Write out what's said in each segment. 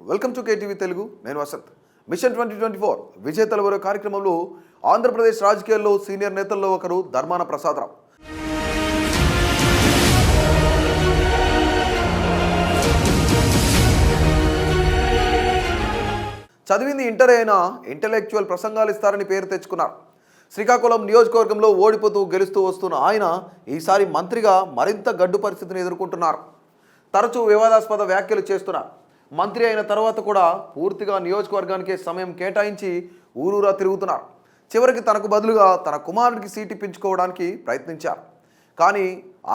Welcome to KTV Telugu. నేను Vasant. Machine 2024 విజేతల వరకు కార్యక్రమంలో ఆంధ్రప్రదేశ్ రాజకీయాల్లో సీనియర్ నేతల్లో ఒకరు ధర్మాన ప్రసాదరావు. చదివింది ఇంటర్ అయినా ఇంటలెక్చువల్ ప్రసంగాలు ఇస్తారని పేరు తెచ్చుకున్నారు. శ్రీకాకుళం నియోజకవర్గంలో ఓడిపోతూ గెలుస్తూ వస్తున్న ఆయన ఈసారి మంత్రిగా మరింత గడ్డు పరిస్థితిని ఎదుర్కొంటున్నారు. తరచూ వివాదాస్పద వ్యాఖ్యలు చేస్తున్నారు. మంత్రి అయిన తర్వాత కూడా పూర్తిగా నియోజకవర్గానికి సమయం కేటాయించి ఊరూరా తిరుగుతున్నారు. చివరికి తనకు బదులుగా తన కుమారుడికి సీటు ఇప్పించుకోవడానికి ప్రయత్నించారు. కానీ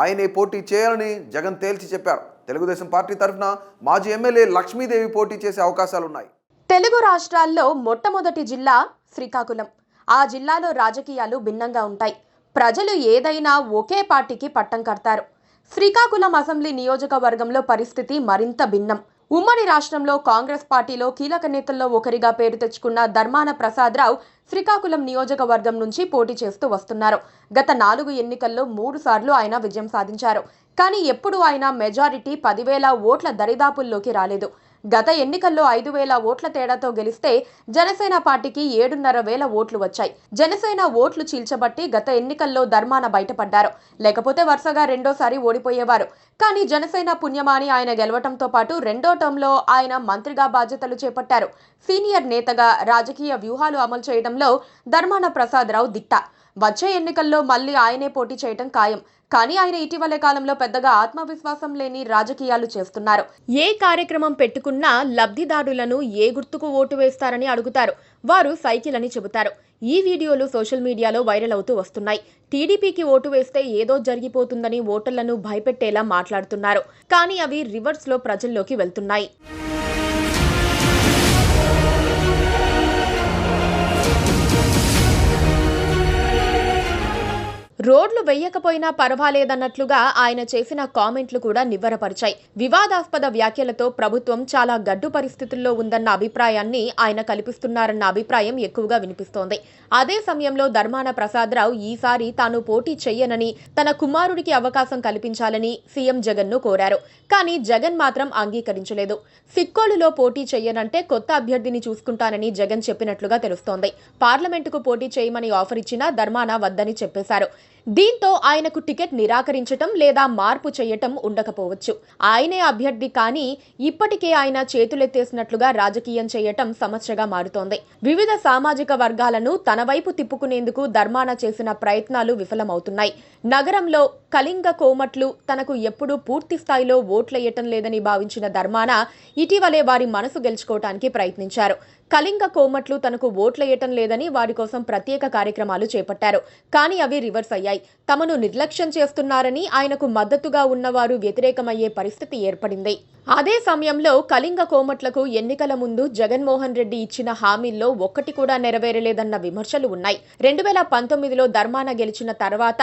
ఆయనే పోటీ చేయాలని జగన్ తేల్చి చెప్పారు. తెలుగుదేశం పార్టీ తరఫున మాజీ ఎమ్మెల్యే లక్ష్మీదేవి పోటీ చేసే అవకాశాలున్నాయి. తెలుగు రాష్ట్రాల్లో మొట్టమొదటి జిల్లా శ్రీకాకుళం. ఆ జిల్లాలో రాజకీయాలు భిన్నంగా ఉంటాయి. ప్రజలు ఏదైనా ఒకే పార్టీకి పట్టం కడతారు. శ్రీకాకుళం అసెంబ్లీ నియోజకవర్గంలో పరిస్థితి మరింత భిన్నం. ఉమ్మడి రాష్ట్రంలో కాంగ్రెస్ పార్టీలో కీలక నేతల్లో ఒకరిగా పేరు తెచ్చుకున్న ధర్మాన ప్రసాదరావు శ్రీకాకుళం నియోజకవర్గం నుంచి పోటీ చేస్తూ వస్తున్నారు. గత 4 ఎన్నికల్లో 3 సార్లు ఆయన విజయం సాధించారు. కానీ ఎప్పుడూ ఆయన మెజారిటీ 10,000 ఓట్ల దరిదాపుల్లోకి రాలేదు. గత ఎన్నికల్లో 5,000 ఓట్ల తేడాతో గెలిస్తే జనసేన పార్టీకి 7,500 ఓట్లు వచ్చాయి. జనసేన ఓట్లు చీల్చబట్టి గత ఎన్నికల్లో ధర్మాన బయటపడ్డారు. లేకపోతే వరుసగా రెండోసారి ఓడిపోయేవారు. కానీ జనసేన పుణ్యమాని ఆయన గెలవటంతో పాటు రెండో టర్మ్లో ఆయన మంత్రిగా బాధ్యతలు చేపట్టారు. సీనియర్ నేతగా రాజకీయ వ్యూహాలు అమలు చేయడంలో ధర్మాన ప్రసాదరావు దిట్ట. వచ్చే ఎన్నికల్లో మళ్లీ ఆయనే పోటీ చేయటం ఖాయం. కానీ ఆయన ఇటీవలే కాలంలో పెద్దగా ఆత్మవిశ్వాసం లేని రాజకీయాలు చేస్తున్నారు. ఏ కార్యక్రమం పెట్టుకున్నా లబ్ధిదారులను ఏ గుర్తుకు ఓటు వేస్తారని అడుగుతారు. వారు సైకిల్ అని చెబుతారు. ఈ వీడియోలు సోషల్ మీడియాలో వైరల్ అవుతూ వస్తున్నాయి. టీడీపీకి ఓటు వేస్తే ఏదో జరిగిపోతుందని ఓటర్లను భయపెట్టేలా మాట్లాడుతున్నారు. కానీ అవి రివర్స్లో ప్రజల్లోకి వెళ్తున్నాయి. రోడ్లు వెయ్యకపోయినా పర్వాలేదన్నట్లుగా ఆయన చేసిన కామెంట్లు కూడా నివ్వరపరిచాయి. వివాదాస్పద వ్యాఖ్యలతో ప్రభుత్వం చాలా గడ్డు పరిస్థితుల్లో ఉందన్న అభిప్రాయాన్ని ఆయన కల్పిస్తున్నారన్న అభిప్రాయం ఎక్కువగా వినిపిస్తోంది. అదే సమయంలో ధర్మాన ప్రసాదరావు ఈసారి తాను పోటీ చెయ్యనని, తన కుమారుడికి అవకాశం కల్పించాలని సీఎం జగన్ను కోరారు. కానీ జగన్ మాత్రం అంగీకరించలేదు. సిక్కోలులో పోటీ చెయ్యనంటే కొత్త అభ్యర్థిని చూసుకుంటానని జగన్ చెప్పినట్లుగా తెలుస్తోంది. పార్లమెంటుకు పోటీ చేయమని ఆఫర్ ఇచ్చినా ధర్మాన వద్దని చెప్పేశారు. దీంతో ఆయనకు టికెట్ నిరాకరించటం లేదా మార్పు చేయటం ఉండకపోవచ్చు. ఆయనే అభ్యర్థి, కానీ ఇప్పటికే ఆయన చేతులెత్తేసినట్లుగా రాజకీయం చేయటం సమస్యగా మారుతోంది. వివిధ సామాజిక వర్గాలను తన వైపు తిప్పుకునేందుకు ధర్మాన చేసిన ప్రయత్నాలు విఫలమవుతున్నాయి. నగరంలో కళింగ కోమట్లు తనకు ఎప్పుడూ పూర్తి స్థాయిలో ఓట్లేయటం లేదని భావించిన ధర్మాన ఇటీవలే వారి మనసు గెలుచుకోవటానికి ప్రయత్నించారు. కళింగ కోమట్లు తనకు ఓట్లేయటం లేదని వారి కోసం ప్రత్యేక కార్యక్రమాలు చేపట్టారు. కానీ అవి రివర్స్ అయ్యాయి. తమను నిర్లక్ష్యం చేస్తున్నారని ఆయనకు మద్దతుగా ఉన్నవారు వ్యతిరేకమయ్యే పరిస్థితి ఏర్పడింది. అదే సమయంలో కళింగ కోమట్లకు ఎన్నికల ముందు జగన్మోహన్ రెడ్డి ఇచ్చిన హామీల్లో ఒక్కటి కూడా నెరవేరలేదన్న విమర్శలు ఉన్నాయి. 2019లో ధర్మాన గెలిచిన తర్వాత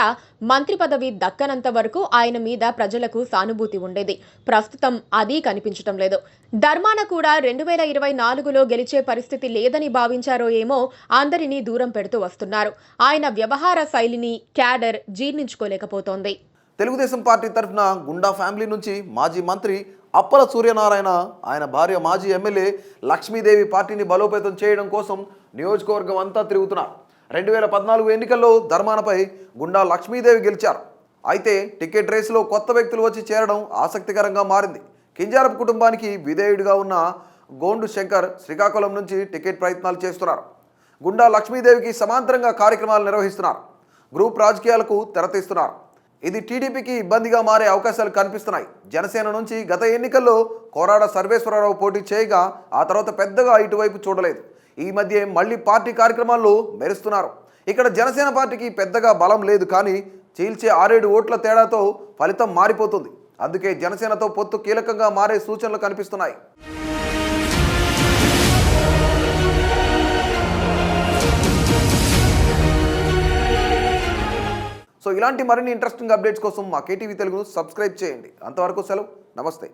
మంత్రి పదవి దక్కనంత వరకు ఆయన మీద ప్రజలకు సానుభూతి ఉండేది. ప్రస్తుతం అది కనిపించటం లేదు. ధర్మాన కూడా 2024లో గెలిచే పరిస్థితి లేదని భావించారో ఏమో అందరినీ దూరం పెడుతూ వస్తున్నారు. ఆయన వ్యవహార శైలిని క్యాడర్ జీర్ణించుకోలేకపోతోంది. తెలుగుదేశం పార్టీ తరఫున గుండా ఫ్యామిలీ నుంచి మాజీ మంత్రి అప్పల సూర్యనారాయణ, ఆయన భార్య మాజీ ఎమ్మెల్యే లక్ష్మీదేవి పార్టీని బలోపేతం చేయడం కోసం నియోజకవర్గం అంతా తిరుగుతున్నారు. 2014 ఎన్నికల్లో ధర్మానపై గుండా లక్ష్మీదేవి గెలిచారు. అయితే టికెట్ రేసులో కొత్త వ్యక్తులు వచ్చి చేరడం ఆసక్తికరంగా మారింది. కింజారపు కుటుంబానికి విధేయుడిగా ఉన్న గోండు శంకర్ శ్రీకాకుళం నుంచి టికెట్ ప్రయత్నాలు చేస్తున్నారు. గుండా లక్ష్మీదేవికి సమాంతరంగా కార్యక్రమాలు నిర్వహిస్తున్నారు. గ్రూప్ రాజకీయాలకు తెరతీస్తున్నారు. ఇది టీడీపీకి ఇబ్బందిగా మారే అవకాశాలు కనిపిస్తున్నాయి. జనసేన నుంచి గత ఎన్నికల్లో కోరాడ సర్వేశ్వరరావు పోటీ చేయగా ఆ తర్వాత పెద్దగా ఇటువైపు చూడలేదు. ఈ మధ్య మళ్ళీ పార్టీ కార్యక్రమాల్లో మెరుస్తున్నారు. ఇక్కడ జనసేన పార్టీకి పెద్దగా బలం లేదు, కానీ చీల్చే 6-7 ఓట్ల తేడాతో ఫలితం మారిపోతుంది. అందుకే జనసేనతో పొత్తు కీలకంగా మారే సూచనలు కనిపిస్తున్నాయి. సో ఇలాంటి మరిన్ని ఇంట్రెస్టింగ్ అప్డేట్స్ కోసం మా కేటీవీ తెలుగును సబ్స్క్రైబ్ చేయండి. అంతవరకు సెలవు, నమస్తే.